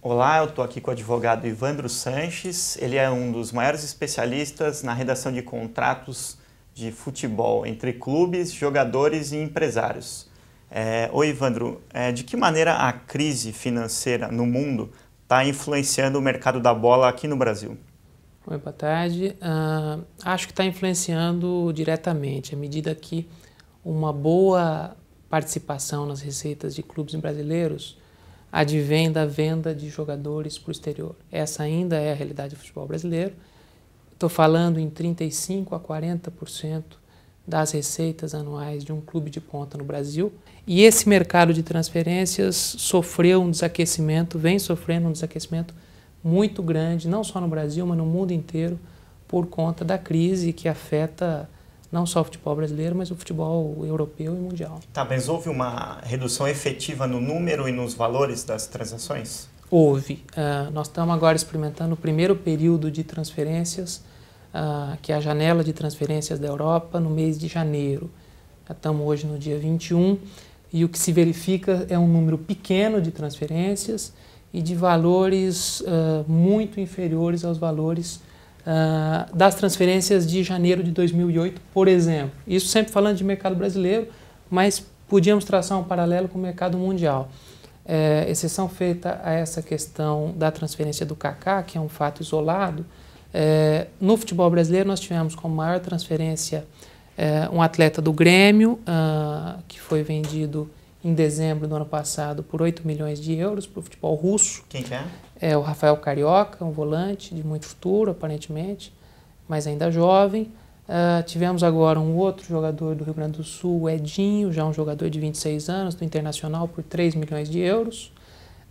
Olá, eu estou aqui com o advogado Ivandro Sanches. Ele é um dos maiores especialistas na redação de contratos de futebol entre clubes, jogadores e empresários. Oi, Ivandro, de que maneira a crise financeira no mundo está influenciando o mercado da bola aqui no Brasil? Oi, boa tarde. Acho que está influenciando diretamente, à medida que uma boa participação nas receitas de clubes brasileiros advém da venda de jogadores para o exterior. Essa ainda é a realidade do futebol brasileiro. Estou falando em 35% a 40% das receitas anuais de um clube de ponta no Brasil. E esse mercado de transferências sofreu um desaquecimento, vem sofrendo um desaquecimento muito grande, não só no Brasil, mas no mundo inteiro, por conta da crise que afeta não só o futebol brasileiro, mas o futebol europeu e mundial. Tá, mas houve uma redução efetiva no número e nos valores das transações? Houve. Nós estamos agora experimentando o primeiro período de transferências, que é a janela de transferências da Europa, no mês de janeiro. Estamos hoje no dia 21 e o que se verifica é um número pequeno de transferências e de valores muito inferiores aos valores das transferências de janeiro de 2008, por exemplo. Isso sempre falando de mercado brasileiro, mas podíamos traçar um paralelo com o mercado mundial. Exceção feita a essa questão da transferência do Kaká, que é um fato isolado, no futebol brasileiro nós tivemos como maior transferência um atleta do Grêmio, que foi vendido em dezembro do ano passado por 8 milhões de euros para o futebol russo. Quem que é? É o Rafael Carioca, um volante de muito futuro, aparentemente, mas ainda jovem. Tivemos agora um outro jogador do Rio Grande do Sul, o Edinho, já um jogador de 26 anos, do Internacional, por 3 milhões de euros.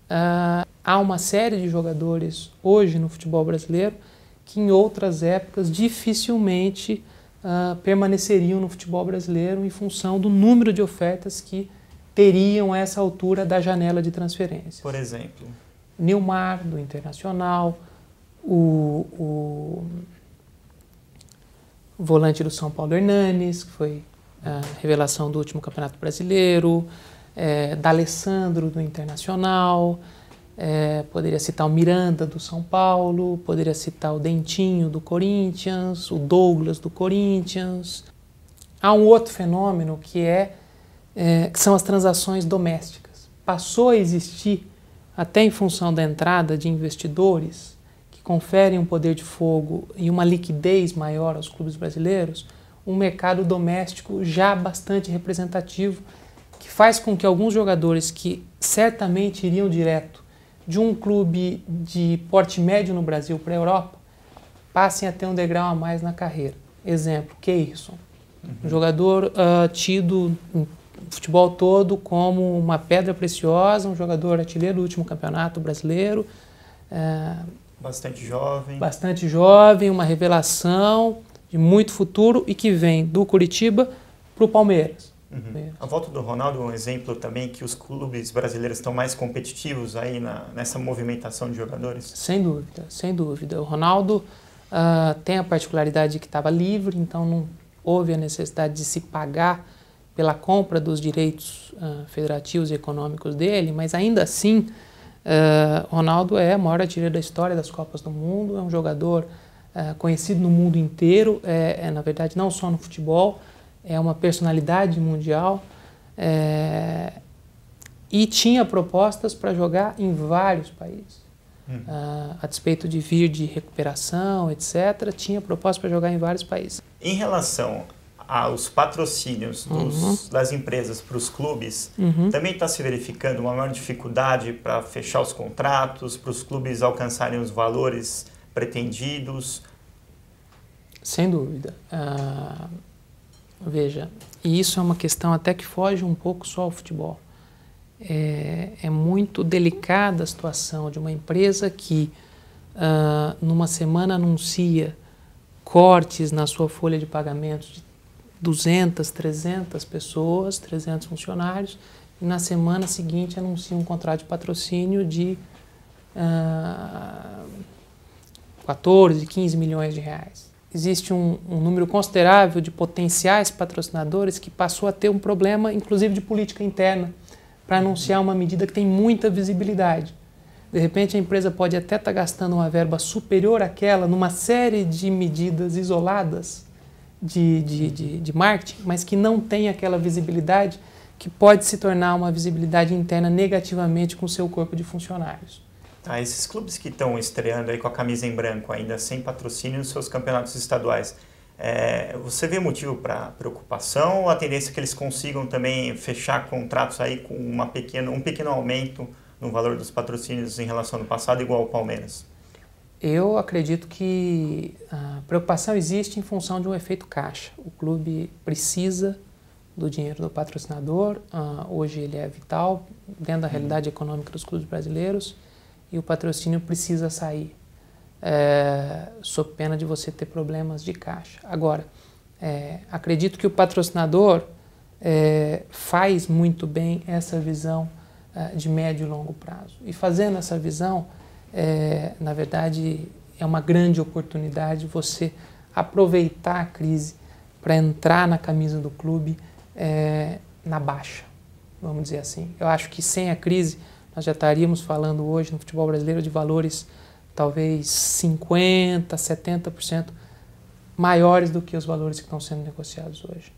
Há uma série de jogadores hoje no futebol brasileiro que em outras épocas dificilmente permaneceriam no futebol brasileiro em função do número de ofertas que teriam a essa altura da janela de transferência. Por exemplo? Nilmar, do Internacional, o volante do São Paulo, Hernanes, que foi a revelação do último Campeonato Brasileiro, D'Alessandro, do Internacional, poderia citar o Miranda, do São Paulo, poderia citar o Dentinho, do Corinthians, o Douglas, do Corinthians. Há um outro fenômeno que são as transações domésticas. Passou a existir, até em função da entrada de investidores que conferem um poder de fogo e uma liquidez maior aos clubes brasileiros, um mercado doméstico já bastante representativo, que faz com que alguns jogadores que certamente iriam direto de um clube de porte médio no Brasil para a Europa passem a ter um degrau a mais na carreira. Exemplo, Keirson, um jogador tido no futebol todo como uma pedra preciosa, um jogador artilheiro do último campeonato brasileiro. Bastante jovem. Bastante jovem, uma revelação de muito futuro e que vem do Curitiba para o Palmeiras. A volta do Ronaldo é um exemplo também que os clubes brasileiros estão mais competitivos aí nessa movimentação de jogadores? Sem dúvida, sem dúvida. O Ronaldo tem a particularidade de que estava livre, então não houve a necessidade de se pagar pela compra dos direitos federativos e econômicos dele, mas ainda assim, Ronaldo é o maior artilheiro da história das Copas do Mundo, é um jogador conhecido no mundo inteiro, na verdade não só no futebol, é uma personalidade mundial e tinha propostas para jogar em vários países. A despeito de vir de recuperação, etc., tinha propostas para jogar em vários países. Em relação aos patrocínios das empresas para os clubes, também está se verificando uma maior dificuldade para fechar os contratos, para os clubes alcançarem os valores pretendidos? Sem dúvida. Veja, e isso é uma questão até que foge um pouco só ao futebol. É muito delicada a situação de uma empresa que numa semana anuncia cortes na sua folha de pagamentos de 200, 300 pessoas, 300 funcionários, e na semana seguinte anuncia um contrato de patrocínio de 14, 15 milhões de reais. Existe um número considerável de potenciais patrocinadores que passou a ter um problema, inclusive de política interna, para anunciar uma medida que tem muita visibilidade. De repente a empresa pode até estar gastando uma verba superior àquela numa série de medidas isoladas de marketing, mas que não tem aquela visibilidade que pode se tornar uma visibilidade interna negativamente com o seu corpo de funcionários. Tá, esses clubes que estão estreando aí com a camisa em branco, ainda sem patrocínio nos seus campeonatos estaduais, você vê motivo para preocupação ou a tendência é que eles consigam também fechar contratos aí com um pequeno aumento no valor dos patrocínios em relação ao passado, igual ao Palmeiras? Eu acredito que a preocupação existe em função de um efeito caixa. O clube precisa do dinheiro do patrocinador, hoje ele é vital dentro da realidade econômica dos clubes brasileiros e o patrocínio precisa sair, sob pena de você ter problemas de caixa. Agora, acredito que o patrocinador faz muito bem essa visão de médio e longo prazo. E fazendo essa visão, na verdade, é uma grande oportunidade você aproveitar a crise para entrar na camisa do clube na baixa, vamos dizer assim. Eu acho que sem a crise nós já estaríamos falando hoje no futebol brasileiro de valores talvez 50%, 70% maiores do que os valores que estão sendo negociados hoje.